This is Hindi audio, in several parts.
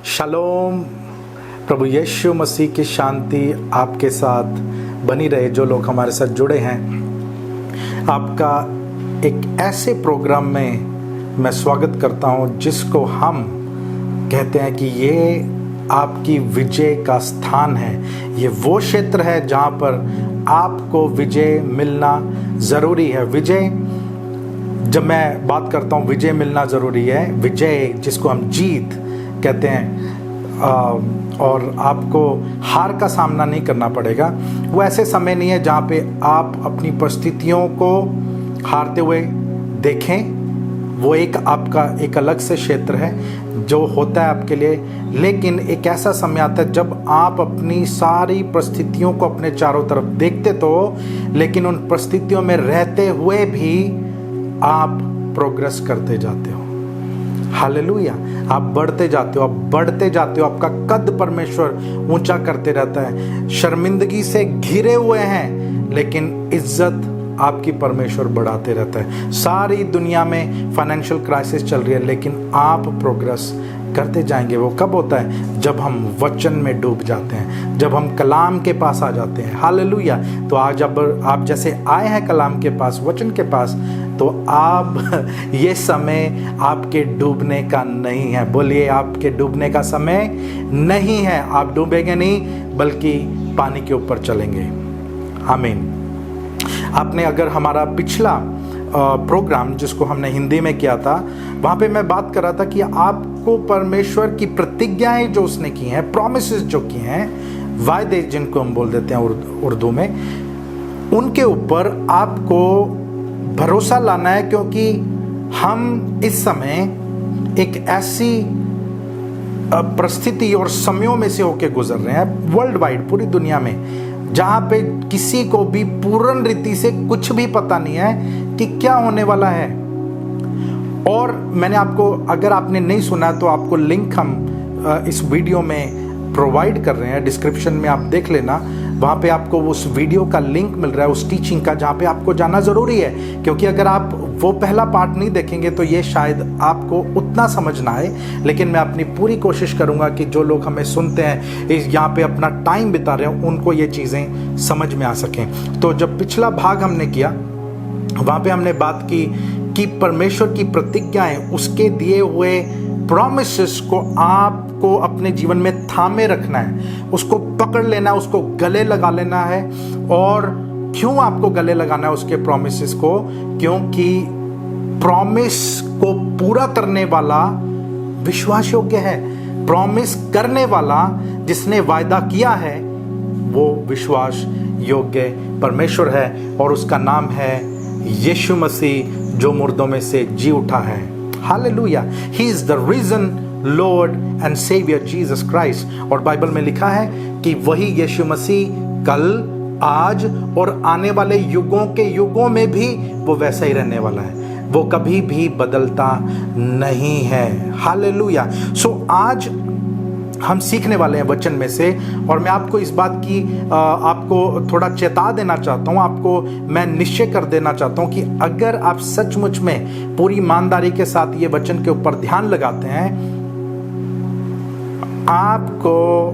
शालोम। प्रभु यीशु मसीह की शांति आपके साथ बनी रहे। जो लोग हमारे साथ जुड़े हैं, आपका एक ऐसे प्रोग्राम में मैं स्वागत करता हूं जिसको हम कहते हैं कि ये आपकी विजय का स्थान है। ये वो क्षेत्र है जहां पर आपको विजय मिलना ज़रूरी है। विजय, जब मैं बात करता हूँ विजय मिलना ज़रूरी है, विजय जिसको हम जीत कहते हैं, और आपको हार का सामना नहीं करना पड़ेगा। वो ऐसे समय नहीं है जहाँ पे आप अपनी परिस्थितियों को हारते हुए देखें। वो एक आपका एक अलग से क्षेत्र है जो होता है आपके लिए। लेकिन एक ऐसा समय आता है जब आप अपनी सारी परिस्थितियों को अपने चारों तरफ देखते तो, लेकिन उन परिस्थितियों में रहते हुए भी आप प्रोग्रेस करते जाते हो। हालेलुया। आप बढ़ते जाते हो, आप बढ़ते जाते हो। आपका कद परमेश्वर ऊंचा करते रहता है। शर्मिंदगी से घिरे हुए हैं लेकिन इज्जत आपकी परमेश्वर बढ़ाते रहता है। सारी दुनिया में फाइनेंशियल क्राइसिस चल रही है लेकिन आप प्रोग्रेस करते जाएंगे। वो कब होता है? जब हम वचन में डूब जाते हैं, जब हम कलाम के पास आ जाते हैं। हालेलुया। तो आज जब आप जैसे आए हैं कलाम के पास, वचन के पास, तो आप ये समय आपके डूबने का नहीं है। बोलिए, आपके डूबने का समय नहीं है। आप डूबेंगे नहीं बल्कि पानी के ऊपर चलेंगे। आमीन। आपने अगर हमारा पिछला प्रोग्राम जिसको हमने हिंदी में किया था, वहाँ पे मैं बात कर रहा था कि आपको परमेश्वर की प्रतिज्ञाएं जो उसने की हैं, प्रॉमिसेस जो की हैं, वायदे जिनको हम बोल देते हैं उर्दू में, उनके ऊपर आपको भरोसा लाना है। क्योंकि हम इस समय एक ऐसी परिस्थिति और समयों में से होके गुजर रहे हैं वर्ल्ड वाइड, पूरी दुनिया में, जहाँ पे किसी को भी पूर्ण रीति से कुछ भी पता नहीं है कि क्या होने वाला है। और मैंने आपको, अगर आपने नहीं सुना तो आपको लिंक हम इस वीडियो में प्रोवाइड कर रहे हैं, डिस्क्रिप्शन में आप देख लेना। वहाँ पे आपको उस वीडियो का लिंक मिल रहा है, उस टीचिंग का, जहाँ पे आपको जाना ज़रूरी है। क्योंकि अगर आप वो पहला पार्ट नहीं देखेंगे तो ये शायद आपको उतना समझ ना आए। लेकिन मैं अपनी पूरी कोशिश करूँगा कि जो लोग हमें सुनते हैं, इस यहाँ पे अपना टाइम बिता रहे हैं, उनको ये चीज़ें समझ में आ सकें। तो जब पिछला भाग हमने किया, वहाँ पे हमने बात की कि परमेश्वर की प्रतिज्ञाएं, उसके दिए हुए प्रॉमिसेस को आपको अपने जीवन में थामे रखना है, उसको पकड़ लेना है, उसको गले लगा लेना है। और क्यों आपको गले लगाना है उसके प्रॉमिसेस को? क्योंकि प्रॉमिस को पूरा करने वाला विश्वास योग्य है। प्रॉमिस करने वाला जिसने वायदा किया है वो विश्वास योग्य परमेश्वर है, और उसका नाम है यीशु मसीह जो मुर्दों में से जी उठा है। Hallelujah. He is the reason Lord and saviour Jesus Christ. और बाइबल में लिखा है कि वही यीशु मसीह कल, आज और आने वाले युगों के युगों में भी वो वैसा ही रहने वाला है। वो कभी भी बदलता नहीं है। हालेलुया। सो आज हम सीखने वाले हैं वचन में से, और मैं आपको इस बात की आपको थोड़ा चेता देना चाहता हूँ, आपको मैं निश्चय कर देना चाहता हूँ कि अगर आप सचमुच में पूरी ईमानदारी के साथ ये वचन के ऊपर ध्यान लगाते हैं, आपको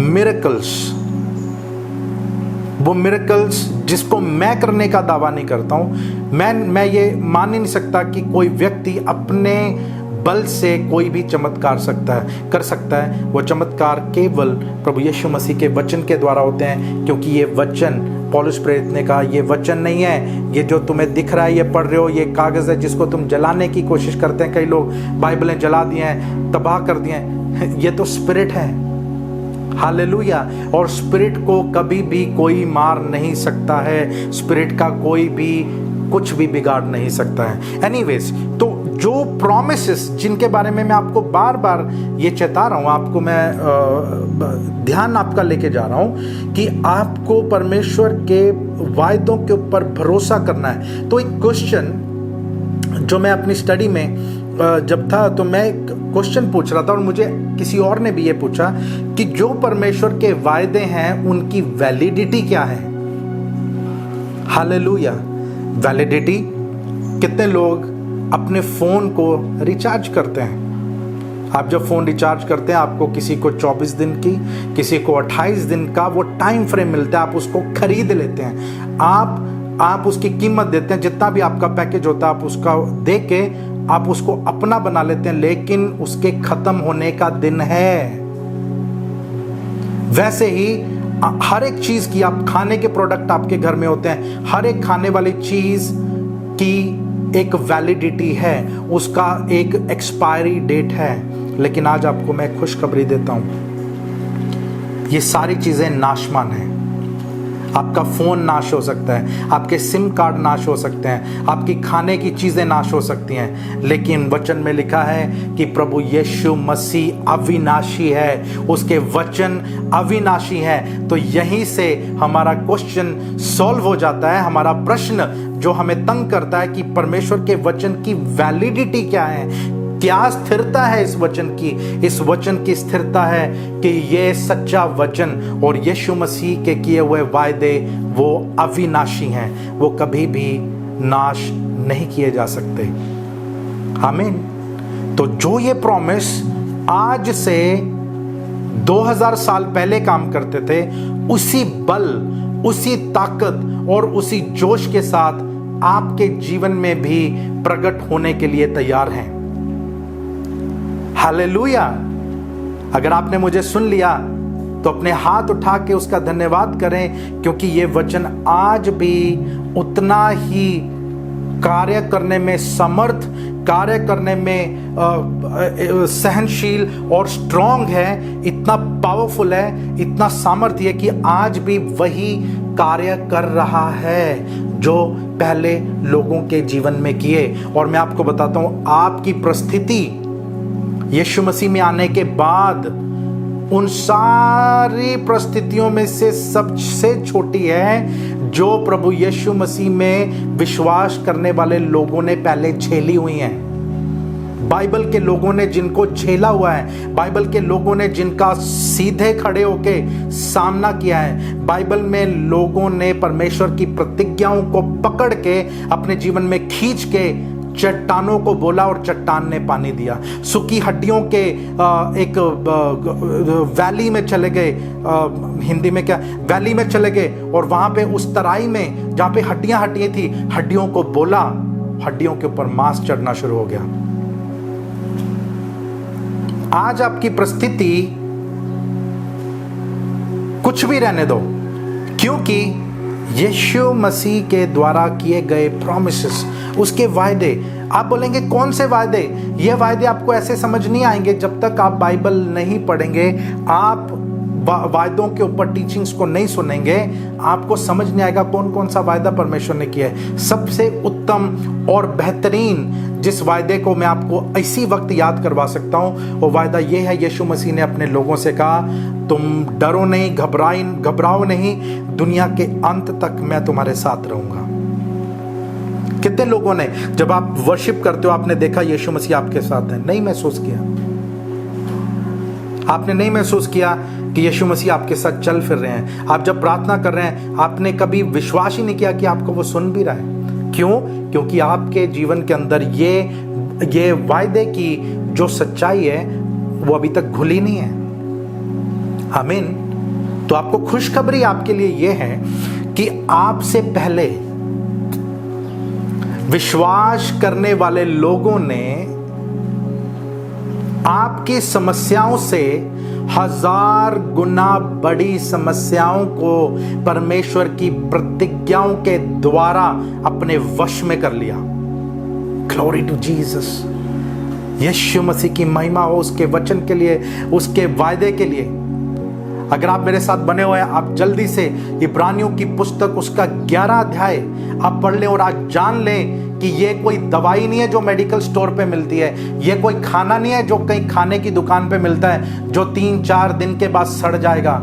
मिरेकल्स, वो मिरेकल्स जिसको मैं करने का दावा नहीं करता हूँ, मैं ये मान ही नहीं सकता कि कोई व्यक्ति अपने बल से कोई भी चमत्कार कर सकता है। वो चमत्कार केवल प्रभु यीशु मसीह के वचन के द्वारा होते हैं। क्योंकि ये वचन, पौलुस प्रेरित ने कहा, ये वचन नहीं है, ये जो तुम्हें दिख रहा है, ये पढ़ रहे हो, ये कागज़ है जिसको तुम जलाने की कोशिश करते हैं। कई लोग बाइबलें जला दिए हैं, तबाह कर दिए हैं। ये तो स्पिरिट है। हालेलुया। और स्पिरिट को कभी भी कोई मार नहीं सकता है। स्पिरिट का कोई भी कुछ भी बिगाड़ नहीं सकता है। एनीवेज, तो जो प्रॉमिसेस जिनके बारे में मैं आपको बार बार ये चेता रहा हूँ, आपको मैं ध्यान आपका लेके जा रहा हूँ कि आपको परमेश्वर के वायदों के ऊपर भरोसा करना है। तो एक क्वेश्चन जो मैं अपनी स्टडी में जब था तो मैं एक क्वेश्चन पूछ रहा था, और मुझे किसी और ने भी ये पूछा कि जो परमेश्वर के वायदे हैं उनकी वैलिडिटी क्या है। हालेलुया। वैलिडिटी, कितने लोग अपने फ़ोन को रिचार्ज करते हैं? आप जब फ़ोन रिचार्ज करते हैं, आपको किसी को 24 दिन की, किसी को 28 दिन का वो टाइम फ्रेम मिलता है, आप उसको खरीद लेते हैं, आप उसकी कीमत देते हैं, जितना भी आपका पैकेज होता है आप उसका दे के आप उसको अपना बना लेते हैं, लेकिन उसके खत्म होने का दिन है। वैसे ही हर एक चीज की, आप खाने के प्रोडक्ट आपके घर में होते हैं, हर एक खाने वाली चीज की एक वैलिडिटी है, उसका एक एक्सपायरी डेट है। लेकिन आज आपको मैं खुशखबरी देता हूं, ये सारी चीजें नाशमान हैं। आपका फोन नाश हो सकता है, आपके सिम कार्ड नाश हो सकते हैं, आपकी खाने की चीजें नाश हो सकती हैं, लेकिन वचन में लिखा है कि प्रभु यीशु मसीह अविनाशी है, उसके वचन अविनाशी हैं। तो यहीं से हमारा क्वेश्चन सॉल्व हो जाता है, हमारा प्रश्न जो हमें तंग करता है कि परमेश्वर के वचन की वैलिडिटी क्या है, क्या स्थिरता है इस वचन की। इस वचन की स्थिरता है कि ये सच्चा वचन और यीशु मसीह के किए हुए वायदे वो अविनाशी हैं, वो कभी भी नाश नहीं किए जा सकते। आमीन। तो जो ये प्रॉमिस आज से 2000 साल पहले काम करते थे, उसी बल, उसी ताकत और उसी जोश के साथ आपके जीवन में भी प्रकट होने के लिए तैयार हैं। हालेलुया। अगर आपने मुझे सुन लिया तो अपने हाथ उठा के उसका धन्यवाद करें, क्योंकि ये वचन आज भी उतना ही कार्य करने में समर्थ, कार्य करने में सहनशील और स्ट्रांग है, इतना पावरफुल है, इतना सामर्थ्य है कि आज भी वही कार्य कर रहा है जो पहले लोगों के जीवन में किए। और मैं आपको बताता हूं, आपकी परिस्थिति यीशु मसीह में आने के बाद उन सारी परिस्थितियों में से सबसे छोटी है जो प्रभु यीशु मसीह में विश्वास करने वाले लोगों ने पहले झेली हुई हैं। बाइबल के लोगों ने जिनको झेला हुआ है, बाइबल के लोगों ने जिनका सीधे खड़े होके सामना किया है, बाइबल में लोगों ने परमेश्वर की प्रतिज्ञाओं को पकड़ के अपने जीवन में खींच के चट्टानों को बोला और चट्टान ने पानी दिया। सूखी हड्डियों के एक वैली में चले गए, हिंदी में क्या, वैली में चले गए, और वहां पे उस तराई में जहां पे हड्डियां थी, हड्डियों को बोला, हड्डियों के ऊपर मांस चढ़ना शुरू हो गया। आज आपकी परिस्थिति कुछ भी रहने दो, क्योंकि यीशु मसीह के द्वारा किए गए प्रॉमिसेस, उसके वायदे। आप बोलेंगे कौन से वायदे? ये वायदे आपको ऐसे समझ नहीं आएंगे जब तक आप बाइबल नहीं पढ़ेंगे, आप वायदों के ऊपर टीचिंग्स को नहीं सुनेंगे, आपको समझ नहीं आएगा कौन कौन सा वायदा परमेश्वर ने किया है। सबसे उत्तम और बेहतरीन जिस वायदे को मैं आपको इसी वक्त याद करवा सकता हूं, वो वायदा ये है, यीशु मसीह ने अपने लोगों से कहा, तुम डरो नहीं, घबराओ नहीं, दुनिया के अंत तक मैं तुम्हारे साथ रहूंगा। कितने लोगों ने, जब आप वर्शिप करते हो, आपने देखा यीशु मसीह आपके साथ है? नहीं महसूस किया? आपने नहीं महसूस किया कि यीशु मसीह आपके साथ चल फिर रहे हैं? आप जब प्रार्थना कर रहे हैं, आपने कभी विश्वास ही नहीं किया कि आपको वो सुन भी रहा है? क्यों? क्योंकि आपके जीवन के अंदर ये वायदे की जो सच्चाई है वो अभी तक घुली नहीं है। आमीन। तो आपको खुशखबरी आपके लिए ये है कि आपसे पहले विश्वास करने वाले लोगों ने आपकी समस्याओं से 1000 गुना बड़ी समस्याओं को परमेश्वर की प्रतिज्ञाओं के द्वारा अपने वश में कर लिया। Glory to Jesus. Yeshu Masih की महिमा हो उसके वचन के लिए, उसके वायदे के लिए। अगर आप मेरे साथ बने हुए हैं, आप जल्दी से इब्रानियों की पुस्तक उसका 11 अध्याय आप पढ़ लें और आज जान लें कि ये कोई दवाई नहीं है जो मेडिकल स्टोर पे मिलती है, ये कोई खाना नहीं है जो कहीं खाने की दुकान पे मिलता है, जो 3-4 दिन के बाद सड़ जाएगा,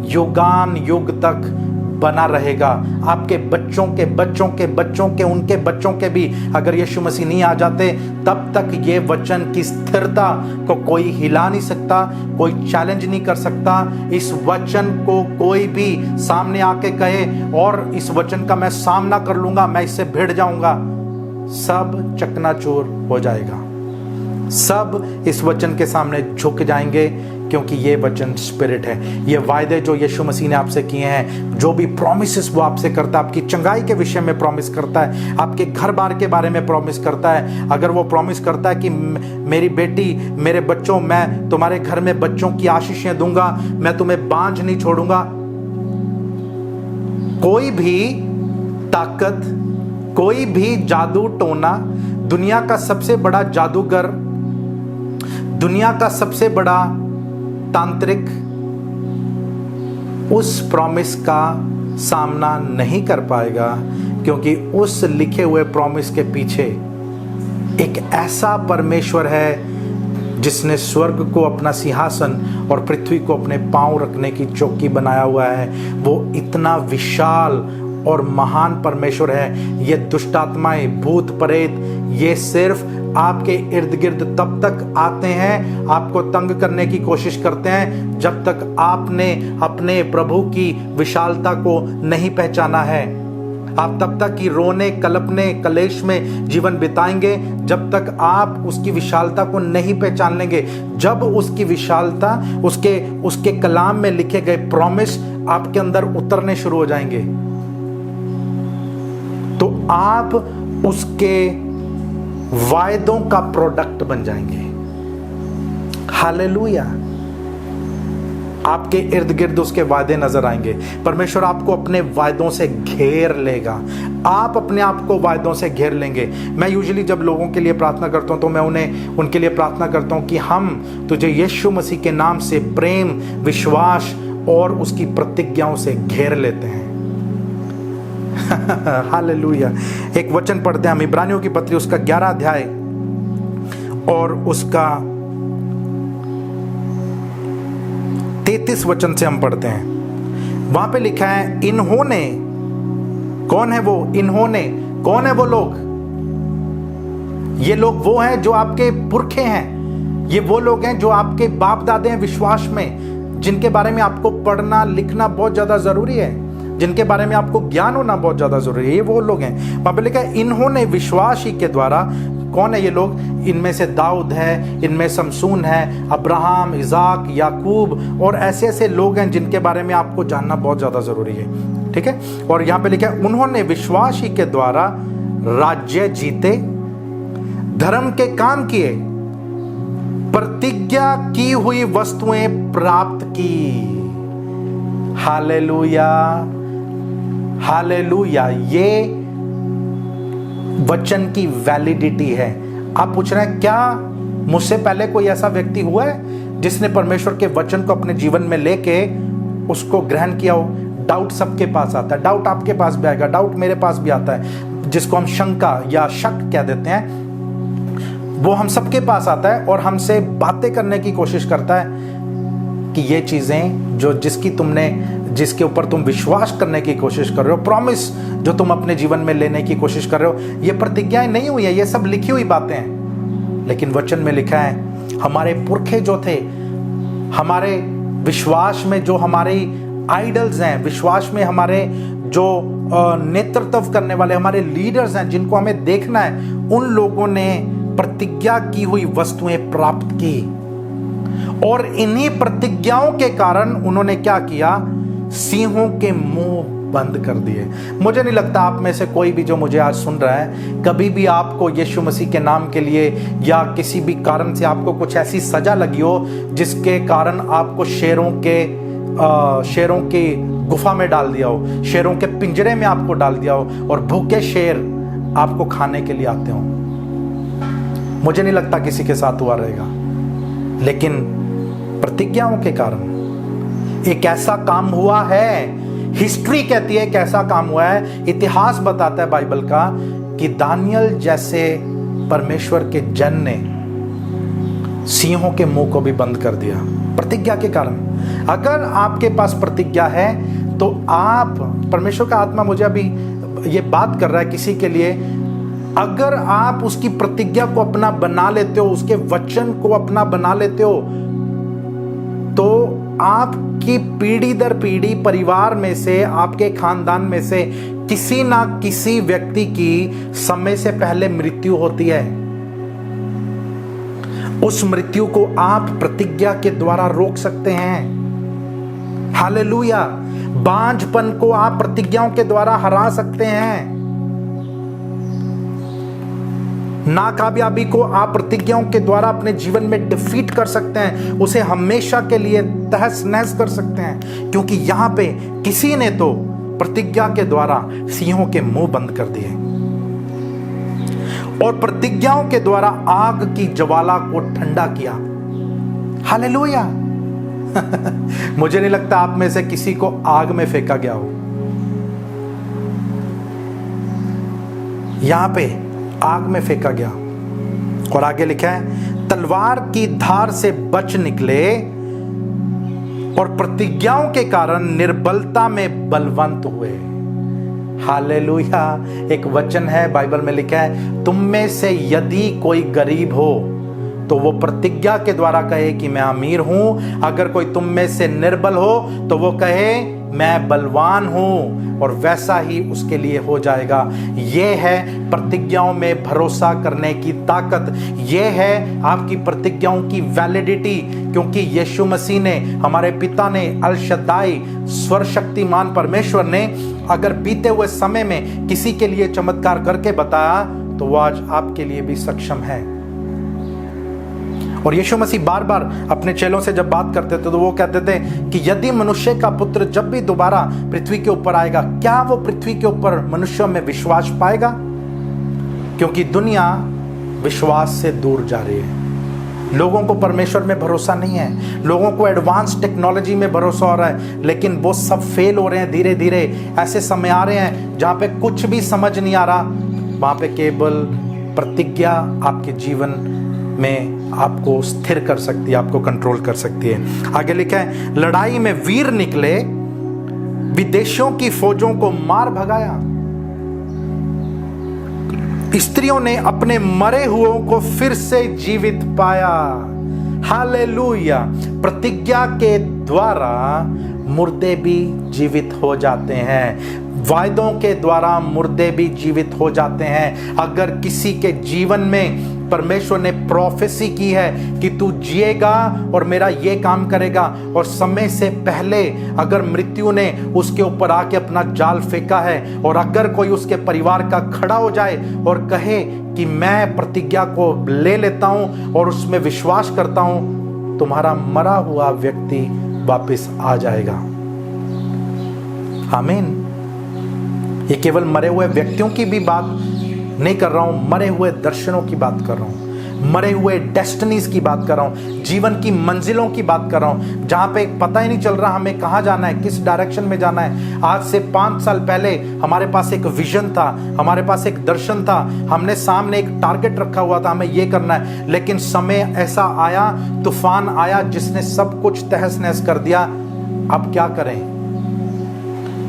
युगान युग तक बना रहेगा। आपके बच्चों के बच्चों के बच्चों के उनके बच्चों के भी अगर यीशु मसीह नहीं आ जाते, तब तक ये वचन की स्थिरता को कोई हिला नहीं सकता, कोई चैलेंज नहीं कर सकता। इस वचन को कोई भी सामने आके कहे और इस वचन का मैं सामना कर लूंगा, मैं इससे भिड़ जाऊंगा, सब चकनाचूर हो जाएगा। सब इस वचन के सामने झुक जाएंगे, क्योंकि ये वचन स्पिरिट है। ये वायदे जो यीशु मसीह ने आपसे किए हैं, जो भी प्रॉमिसेस वो आपसे करता है, आपकी चंगाई के विषय में प्रॉमिस करता है, आपके घर बार के बारे में प्रॉमिस करता है। अगर वो प्रॉमिस करता है कि मेरी बेटी, मेरे बच्चों, मैं तुम्हारे घर में बच्चों की आशीषें दूंगा, मैं तुम्हें बांझ नहीं छोड़ूंगा, कोई भी ताकत, कोई भी जादू टोना, दुनिया का सबसे बड़ा जादूगर, दुनिया का सबसे बड़ा तांत्रिक उस प्रॉमिस का सामना नहीं कर पाएगा, क्योंकि उस लिखे हुए प्रॉमिस के पीछे एक ऐसा परमेश्वर है जिसने स्वर्ग को अपना सिंहासन और पृथ्वी को अपने पांव रखने की चौकी बनाया हुआ है। वो इतना विशाल और महान परमेश्वर है। ये दुष्ट आत्माएं, भूत प्रेत, ये सिर्फ आपके इर्द गिर्द तब तक आते हैं, आपको तंग करने की कोशिश करते हैं, जब तक आपने अपने प्रभु की विशालता को नहीं पहचाना है। आप तब तक ही रोने, कलपने, कलेश में जीवन बिताएंगे, जब तक आप उसकी विशालता को नहीं पहचान लेंगे। जब उसकी विशालता, उसके कलाम में लिखे गए प्रॉमिस आपके अंदर उतरने शुरू हो जाएंगे, तो आप उसके वायदों का प्रोडक्ट बन जाएंगे। हालेलुया। आपके इर्द गिर्द उसके वायदे नजर आएंगे। परमेश्वर आपको अपने वायदों से घेर लेगा। आप अपने आप को वायदों से घेर लेंगे। मैं यूजुअली जब लोगों के लिए प्रार्थना करता हूं तो मैं उनके लिए प्रार्थना करता हूं कि हम तुझे यीशु मसीह के नाम से प्रेम, विश्वास और उसकी प्रतिज्ञाओं से घेर लेते हैं। हालेलुया। एक वचन पढ़ते हैं हम, इब्रानियों की पत्री उसका 11 अध्याय और उसका 33 वचन से हम पढ़ते हैं। वहां पे लिखा है, इन्होंने, कौन है वो इन्होंने? कौन है वो लोग? ये लोग वो हैं जो आपके पुरखे हैं। ये वो लोग हैं जो आपके बाप दादे हैं विश्वास में, जिनके बारे में आपको पढ़ना लिखना बहुत ज्यादा जरूरी है, जिनके बारे में आपको ज्ञान होना बहुत ज्यादा जरूरी है। ये वो लोग हैं। वहां पे लिखा है, इन्होंने विश्वास ही के द्वारा। कौन है ये लोग? इनमें से दाऊद है, इनमें समसून है, अब्राहम, इजाक, याकूब और ऐसे ऐसे लोग हैं जिनके बारे में आपको जानना बहुत ज्यादा जरूरी है। ठीक है। और यहां पे लिखा है, उन्होंने विश्वास ही के द्वारा राज्य जीते, धर्म के काम किए, प्रतिज्ञा की हुई वस्तुएं प्राप्त की। Hallelujah, hallelujah. ये वचन की वैलिडिटी है। आप पूछ रहे हैं, क्या मुझसे पहले कोई ऐसा व्यक्ति हुआ है जिसने परमेश्वर के वचन को अपने जीवन में लेके उसको ग्रहण किया हो? डाउट सबके पास आता है। डाउट आपके पास भी आएगा, डाउट मेरे पास भी आता है, जिसको हम शंका या शक कह देते हैं। वो हम सबके पास आता है और हमसे बातें करने की कोशिश करता है कि ये चीजें जिसके ऊपर तुम विश्वास करने की कोशिश कर रहे हो, प्रॉमिस जो तुम अपने जीवन में लेने की कोशिश कर रहे हो, ये प्रतिज्ञाएं नहीं हुई है, ये सब लिखी हुई बातें हैं। लेकिन वचन में लिखा है, हमारे पुरखे जो थे, हमारे विश्वास में जो हमारे आइडल्स हैं, विश्वास में हमारे जो नेतृत्व करने वाले हमारे लीडर्स हैं, जिनको हमें देखना है, उन लोगों ने प्रतिज्ञा की हुई वस्तुएं प्राप्त की। और इन्हीं प्रतिज्ञाओं के कारण उन्होंने क्या किया? सिंहों के मुंह बंद कर दिए। मुझे नहीं लगता आप में से कोई भी जो मुझे आज सुन रहा है, कभी भी आपको यीशु मसीह के नाम के लिए या किसी भी कारण से आपको कुछ ऐसी सजा लगी हो जिसके कारण आपको शेरों की गुफा में डाल दिया हो, शेरों के पिंजरे में आपको डाल दिया हो और भूखे शेर आपको खाने के लिए आते हो। मुझे नहीं लगता किसी के साथ हुआ रहेगा, लेकिन प्रतिज्ञाओं के कारण एक ऐसा काम हुआ है। हिस्ट्री कहती है कि ऐसा काम हुआ है, इतिहास बताता है बाइबल का, कि दानियल जैसे परमेश्वर के जन ने सिंहों के मुंह को भी बंद कर दिया प्रतिज्ञा के कारण। अगर आपके पास प्रतिज्ञा है तो आप, परमेश्वर का आत्मा मुझे अभी ये बात कर रहा है किसी के लिए, अगर आप उसकी प्रतिज्ञा को अपना बना लेते हो, उसके वचन को अपना बना लेते हो, तो आपकी पीढ़ी दर पीढ़ी परिवार में से, आपके खानदान में से किसी ना किसी व्यक्ति की समय से पहले मृत्यु होती है। उस मृत्यु को आप प्रतिज्ञा के द्वारा रोक सकते हैं। हालेलुया। बांझपन को आप प्रतिज्ञाओं के द्वारा हरा सकते हैं। नाकामयाबी को आप प्रतिज्ञाओं के द्वारा अपने जीवन में डिफीट कर सकते हैं, उसे हमेशा के लिए तहस नहस कर सकते हैं, क्योंकि यहां पे किसी ने तो प्रतिज्ञा के द्वारा सिंहों के मुंह बंद कर दिए और प्रतिज्ञाओं के द्वारा आग की ज्वाला को ठंडा किया। हालेलुया। मुझे नहीं लगता आप में से किसी को आग में फेंका गया हो। यहां पे आग में फेंका गया और आगे लिखा है, तलवार की धार से बच निकले और प्रतिज्ञाओं के कारण निर्बलता में बलवंत हुए। हालेलुया। एक वचन है बाइबल में लिखा है, तुम में से यदि कोई गरीब हो तो वो प्रतिज्ञा के द्वारा कहे कि मैं अमीर हूं। अगर कोई तुम में से निर्बल हो तो वो कहे मैं बलवान हूं, और वैसा ही उसके लिए हो जाएगा। यह है प्रतिज्ञाओं में भरोसा करने की ताकत। यह है आपकी प्रतिज्ञाओं की वैलिडिटी, क्योंकि यीशु मसीह ने, हमारे पिता ने, अल शद्दाई सर्वशक्तिमान परमेश्वर ने अगर बीते हुए समय में किसी के लिए चमत्कार करके बताया तो वो आज आपके लिए भी सक्षम है। और यीशु मसीह बार बार अपने चेलों से जब बात करते थे तो वो कहते थे कि यदि मनुष्य का पुत्र जब भी दोबारा पृथ्वी के ऊपर आएगा, क्या वो पृथ्वी के ऊपर मनुष्यों में विश्वास पाएगा? क्योंकि दुनिया विश्वास से दूर जा रही है। लोगों को परमेश्वर में भरोसा नहीं है, लोगों को एडवांस टेक्नोलॉजी में भरोसा हो रहा है, लेकिन वो सब फेल हो रहे हैं। धीरे धीरे ऐसे समय आ रहे हैं जहां पे कुछ भी समझ नहीं आ रहा, वहां पे केवल प्रतिज्ञा आपके जीवन में आपको स्थिर कर सकती है, आपको कंट्रोल कर सकती है। आगे लिखा है, लड़ाई में वीर निकले, विदेशियों की फौजों को मार भगाया। स्त्रियों ने अपने मरे हुओं को फिर से जीवित पाया। हालेलुया। प्रतिज्ञा के द्वारा मुर्दे भी जीवित हो जाते हैं, वायदों के द्वारा मुर्दे भी जीवित हो जाते हैं। अगर किसी के जीवन में परमेश्वर ने प्रोफेसी की है कि तू जिएगा और मेरा ये काम करेगा, और समय से पहले अगर मृत्यु ने उसके ऊपर आके अपना जाल फेंका है, और अगर कोई उसके परिवार का खड़ा हो जाए और कहे कि मैं प्रतिज्ञा को ले लेता हूं और उसमें विश्वास करता हूं, तुम्हारा मरा हुआ व्यक्ति वापस आ जाएगा। आमीन। ये केवल मरे हुए व्यक्तियों की भी बात नहीं कर रहा हूं, मरे हुए दर्शनों की बात कर रहा हूं, मरे हुए डेस्टिनीज की बात कर रहा हूं, जीवन की मंजिलों की बात कर रहा हूं, जहां पे पता ही नहीं चल रहा हमें कहां जाना है, किस डायरेक्शन में जाना है। आज से 5 साल पहले हमारे पास एक विजन था, हमारे पास एक दर्शन था, हमने सामने एक टारगेट रखा हुआ था, हमें ये करना है, लेकिन समय ऐसा आया, तूफान आया जिसने सब कुछ तहस नहस कर दिया। अब क्या करें?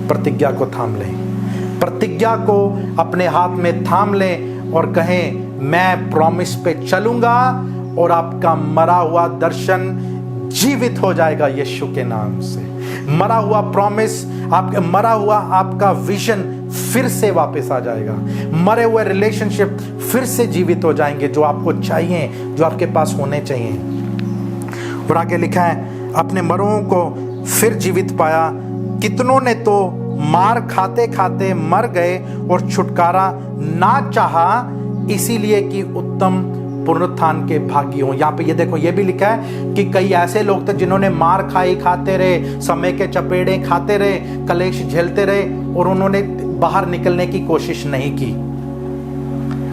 प्रतिज्ञा को थाम लें, प्रतिज्ञा को अपने हाथ में थाम लें और कहें मैं प्रॉमिस पे चलूंगा और आपका मरा हुआ दर्शन जीवित हो जाएगा यीशु के नाम से। मरा हुआ प्रॉमिस, आपका मरा हुआ आपका विजन फिर से वापस आ जाएगा। मरे हुए रिलेशनशिप फिर से जीवित हो जाएंगे, जो आपको चाहिए, जो आपके पास होने चाहिए। और आगे लिखा है, अपने मरों को फिर जीवित पाया, कितनों ने तो मार खाते खाते मर गए और छुटकारा ना चाहा, इसीलिए कि उत्तम पुनरुत्थान के भागी हों। यहाँ पे ये देखो, ये भी लिखा है कि कई ऐसे लोग थे जिन्होंने मार खाते रहे, समय के चपेड़े खाते रहे, कलेश झेलते रहे, और उन्होंने बाहर निकलने की कोशिश नहीं की।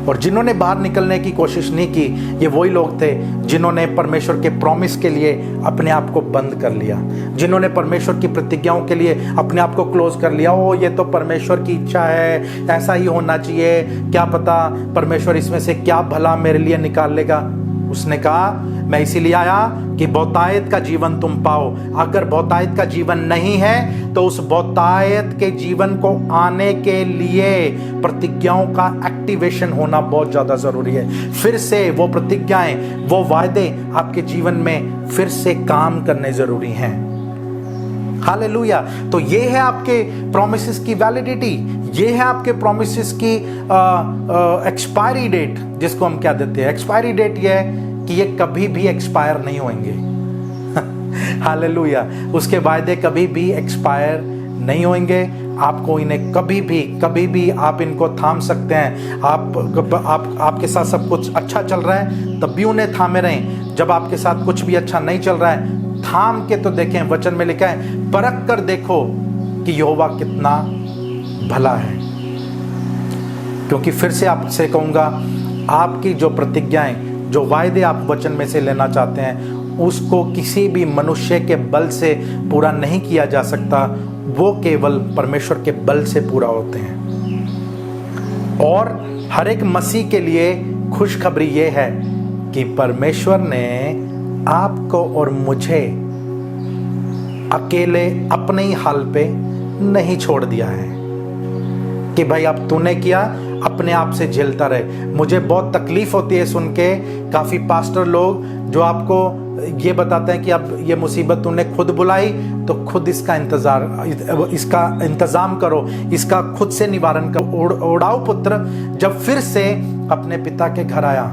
और जिन्होंने बाहर निकलने की कोशिश नहीं की, ये वही लोग थे जिन्होंने परमेश्वर के प्रॉमिस के लिए अपने आप को बंद कर लिया, जिन्होंने परमेश्वर की प्रतिज्ञाओं के लिए अपने आप को क्लोज कर लिया। ओ, ये तो परमेश्वर की इच्छा है, ऐसा ही होना चाहिए, क्या पता परमेश्वर इसमें से क्या भला मेरे लिए निकाल लेगा। उसने कहा, मैं इसीलिए आया कि बहुतायत का जीवन तुम पाओ। अगर बहुतायत का जीवन नहीं है तो उस बहुतायत के जीवन को आने के लिए प्रतिज्ञाओं का एक्टिवेशन होना बहुत ज्यादा जरूरी है। फिर से वो प्रतिज्ञाएं, वो वायदे आपके जीवन में फिर से काम करने जरूरी हैं। हालेलुया। तो ये है आपके प्रॉमिसेस की वैलिडिटी, ये है आपके प्रॉमिसेस की एक्सपायरी डेट, जिसको हम क्या देते हैं एक्सपायरी डेट। ये है कि ये कभी भी एक्सपायर नहीं होंगे। हालेलुया। उसके वायदे कभी भी एक्सपायर नहीं होंगे। आपको इन्हें कभी भी आप इनको थाम सकते हैं। आपके साथ सब कुछ अच्छा चल रहा है तब भी उन्हें थामे रहें। जब आपके साथ कुछ भी अच्छा नहीं चल रहा है, थाम के तो देखें। वचन में लिखा है, परख कर देखो कि यहोवा कितना भला है। क्योंकि फिर से आपसे कहूँगा, आपकी जो प्रतिज्ञाएं, जो वायदे आप वचन में से लेना चाहते हैं, उसको किसी भी मनुष्य के बल से पूरा नहीं किया जा सकता। वो केवल परमेश्वर के बल से पूरा होते हैं। और हर एक मसीह के लिए खुशखबरी ये है कि परमेश्वर ने आपको और मुझे अकेले अपने ही हाल पे नहीं छोड़ दिया है कि भाई अब तूने किया, अपने आप से झेलता रहे। मुझे बहुत तकलीफ होती है सुन के, काफ़ी पास्टर लोग जो आपको ये बताते हैं कि अब ये मुसीबत तूने खुद बुलाई तो खुद इसका इंतज़ाम करो, इसका खुद से निवारण करो। उड़ाऊ पुत्र जब फिर से अपने पिता के घर आया,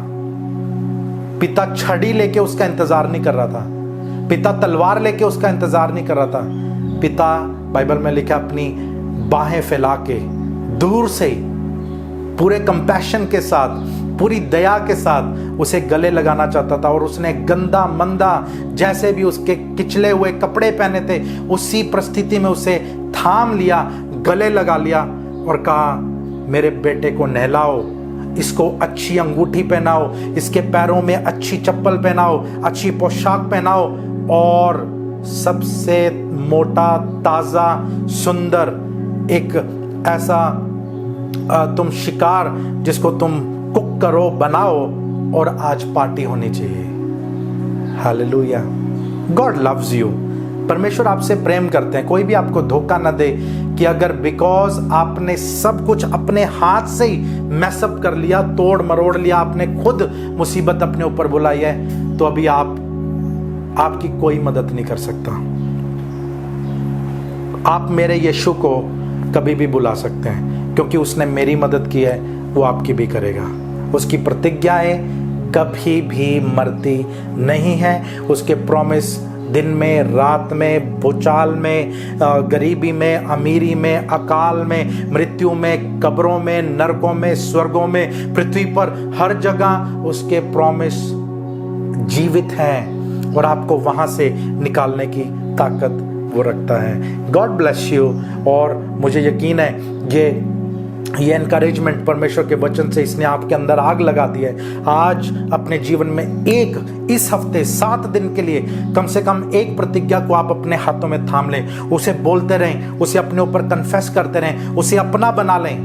पिता छड़ी लेके उसका इंतज़ार नहीं कर रहा था, पिता तलवार लेके उसका इंतज़ार नहीं कर रहा था। पिता, बाइबल में लिखा, अपनी बाहें फैला के दूर से पूरे कंपैशन के साथ, पूरी दया के साथ उसे गले लगाना चाहता था। और उसने गंदा मंदा जैसे भी उसके किचले हुए कपड़े पहने थे, उसी परिस्थिति में उसे थाम लिया, गले लगा लिया और कहा, मेरे बेटे को नहलाओ, इसको अच्छी अंगूठी पहनाओ, इसके पैरों में अच्छी चप्पल पहनाओ, अच्छी पोशाक पहनाओ, और सबसे मोटा, ताज़ा, सुंदर एक ऐसा तुम शिकार जिसको तुम कुक करो, बनाओ, और आज पार्टी होनी चाहिए। हालेलुया। God loves you. परमेश्वर आपसे प्रेम करते हैं। कोई भी आपको धोखा न दे कि अगर बिकॉज आपने सब कुछ अपने हाथ से ही मैसअप कर लिया, तोड़ मरोड़ लिया, आपने खुद मुसीबत अपने ऊपर बुलाई है, तो अभी आपकी कोई मदद नहीं कर सकता। आप मेरे यीशु को कभी भी बुला सकते हैं, क्योंकि उसने मेरी मदद की है, वो आपकी भी करेगा। उसकी प्रतिज्ञाएं कभी भी मरती नहीं है। उसके प्रॉमिस दिन में, रात में, भूचाल में, गरीबी में, अमीरी में, अकाल में, मृत्यु में, कब्रों में, नरकों में, स्वर्गों में, पृथ्वी पर हर जगह उसके प्रॉमिस जीवित हैं और आपको वहां से निकालने की ताकत वो रखता है। God bless you. और मुझे यकीन है ये एनकरेजमेंट परमेश्वर के वचन से इसने आपके अंदर आग लगा दी है। आज अपने जीवन में इस हफ्ते 7 दिन के लिए कम से कम एक प्रतिज्ञा को आप अपने हाथों में थाम लें, उसे बोलते रहें, उसे अपने ऊपर कन्फेस करते रहें, उसे अपना बना लें,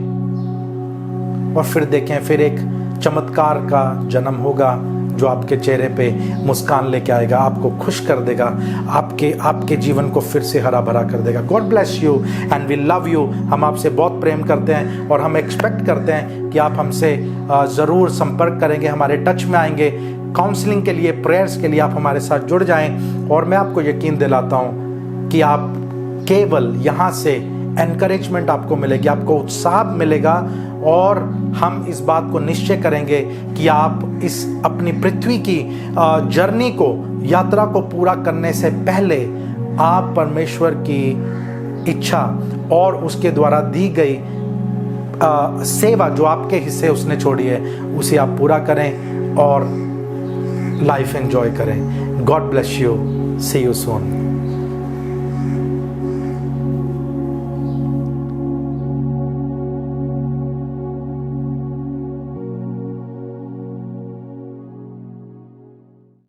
और फिर देखें, फिर एक चमत्कार का जन्म होगा जो आपके चेहरे पे मुस्कान लेके आएगा, आपको खुश कर देगा, आपके जीवन को फिर से हरा भरा कर देगा। God bless you and we love you. हम आपसे बहुत प्रेम करते हैं और हम एक्सपेक्ट करते हैं कि आप हमसे ज़रूर संपर्क करेंगे, हमारे टच में आएंगे। काउंसलिंग के लिए, प्रेयर्स के लिए आप हमारे साथ जुड़ जाएं। और मैं आपको यकीन दिलाता हूँ कि आप केवल यहाँ से एनकरेजमेंट आपको मिलेगी, आपको उत्साह मिलेगा, और हम इस बात को निश्चय करेंगे कि आप इस अपनी पृथ्वी की जर्नी को, यात्रा को पूरा करने से पहले आप परमेश्वर की इच्छा और उसके द्वारा दी गई सेवा जो आपके हिस्से उसने छोड़ी है, उसे आप पूरा करें और लाइफ एंजॉय करें। God bless you. See you soon.